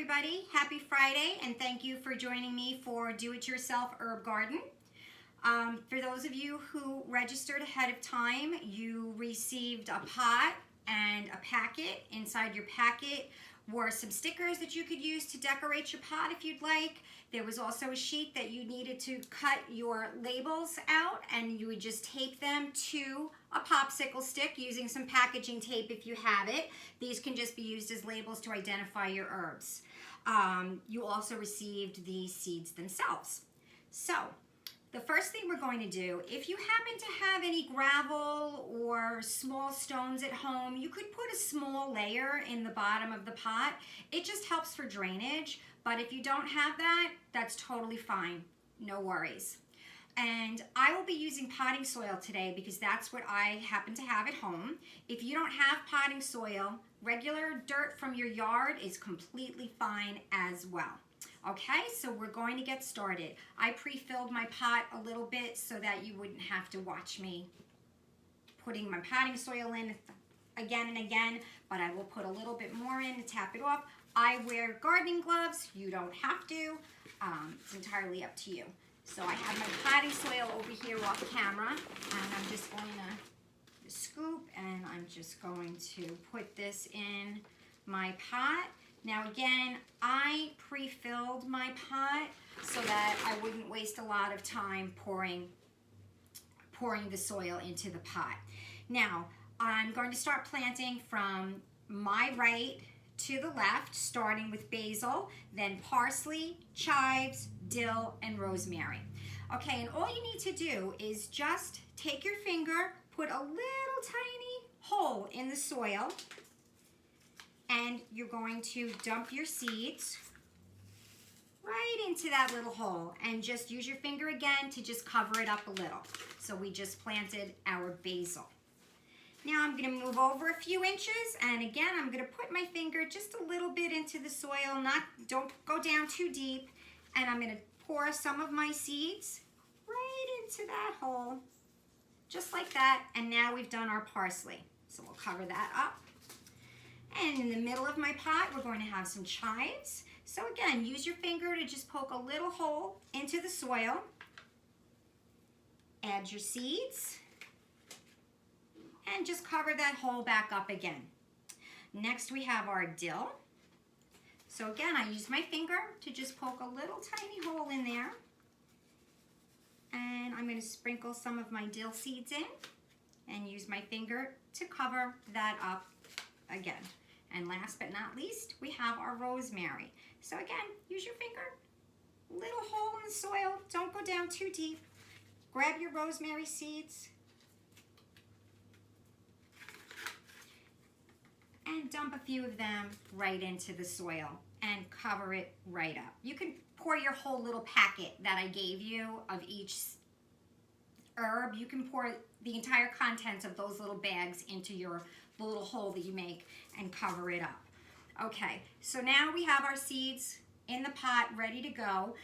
everybody. Happy Friday, and thank you for joining me for Do-It-Yourself Herb Garden. For those of you who registered ahead of time, you received a pot and a packet. Inside your packet were some stickers that you could use to decorate your pot if you'd like. There was also a sheet that you needed to cut your labels out, and you would just tape them to a popsicle stick using some packaging tape if you have it. These can just be used as labels to identify your herbs. You also received the seeds themselves. So the first thing we're going to do, if you happen to have any gravel or small stones at home, you could put a small layer in the bottom of the pot. It just helps for drainage, but if you don't have that, that's totally fine. No worries. And I will be using potting soil today because that's what I happen to have at home. If you don't have potting soil, regular dirt from your yard is completely fine as well. Okay, so we're going to get started. I pre-filled my pot a little bit so that you wouldn't have to watch me putting my potting soil in again and again, but I will put a little bit more in to tap it off. I wear gardening gloves. You don't have to. It's entirely up to you. So I have my potting soil over here off camera, and I'm just going to scoop, and I'm just going to put this in my pot. Now again, I pre-filled my pot so that I wouldn't waste a lot of time pouring the soil into the pot. Now, I'm going to start planting from my right to the left, starting with basil, then parsley, chives, dill, and rosemary. Okay, and all you need to do is just take your finger, put a little tiny hole in the soil, and you're going to dump your seeds right into that little hole, and just use your finger again to just cover it up a little. So we just planted our basil. Now I'm going to move over a few inches, and again I'm going to put my finger just a little bit into the soil, don't go down too deep, and I'm going to pour some of my seeds right into that hole, just like that. And now we've done our parsley, so we'll cover that up. And in the middle of my pot, we're going to have some chives. So again, use your finger to just poke a little hole into the soil. Add your seeds. And just cover that hole back up again. Next, we have our dill. So again, I use my finger to just poke a little tiny hole in there. And I'm going to sprinkle some of my dill seeds in and use my finger to cover that up again. And last but not least, we have our rosemary. So again, use your finger, little hole in the soil, don't go down too deep. Grab your rosemary seeds and dump a few of them right into the soil and cover it right up. You can pour your whole little packet that I gave you of each herb. You can pour the entire contents of those little bags into the little hole that you make and cover it up. Okay, so now we have our seeds in the pot ready to go.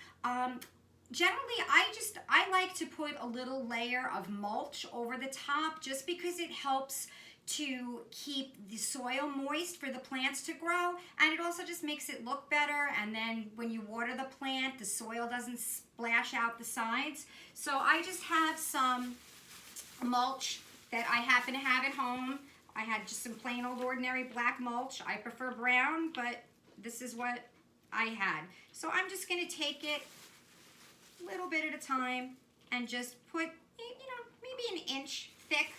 Generally, I like to put a little layer of mulch over the top just because it helps to keep the soil moist for the plants to grow, and it also just makes it look better, and then when you water the plant, the soil doesn't splash out the sides. So I just have some mulch that I happen to have at home. I had just some plain old ordinary black mulch. I prefer brown, but this is what I had. So I'm just going to take it a little bit at a time and just put, maybe an inch thick,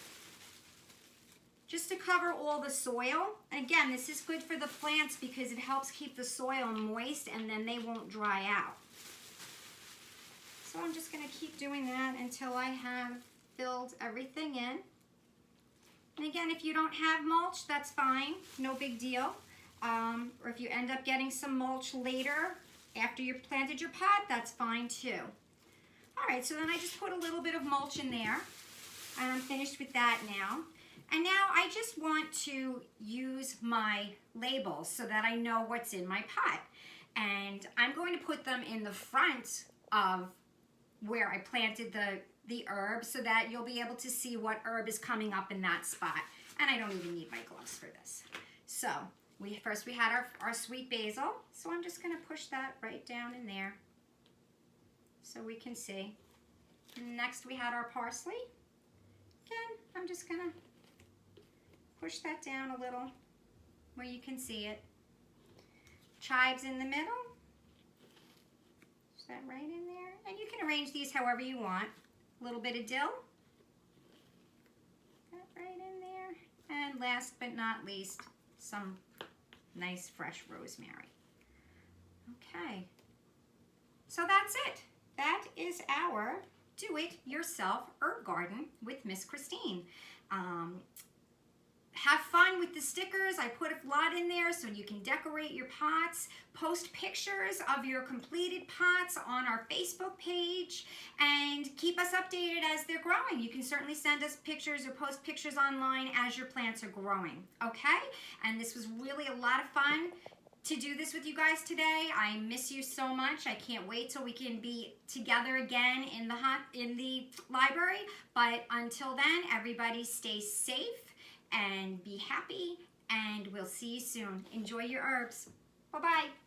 just to cover all the soil. And again, this is good for the plants because it helps keep the soil moist and then they won't dry out. So I'm just going to keep doing that until I have filled everything in. And again, if you don't have mulch, that's fine, no big deal. Or if you end up getting some mulch later after you've planted your pot, that's fine too. All right, so then I just put a little bit of mulch in there, and I'm finished with that now. And now I just want to use my labels so that I know what's in my pot. And I'm going to put them in the front of where I planted the herb so that you'll be able to see what herb is coming up in that spot. And I don't even need my gloves for this. So First we had our sweet basil, so I'm just going to push that right down in there so we can see. Next we had our parsley. Again, I'm just going to push that down a little where you can see it. Chives in the middle. Push that right in there. And you can arrange these however you want. A little bit of dill. That right in there. And last but not least, some nice fresh rosemary. Okay. So that's it. That is our do-it-yourself herb garden with Miss Christine. Have fun with the stickers. I put a lot in there so you can decorate your pots. Post pictures of your completed pots on our Facebook page and keep us updated as they're growing. You can certainly send us pictures or post pictures online as your plants are growing, okay? And this was really a lot of fun to do this with you guys today. I miss you so much. I can't wait till we can be together again in the library. But until then, everybody stay safe and be happy, and we'll see you soon. Enjoy your herbs. Bye-bye.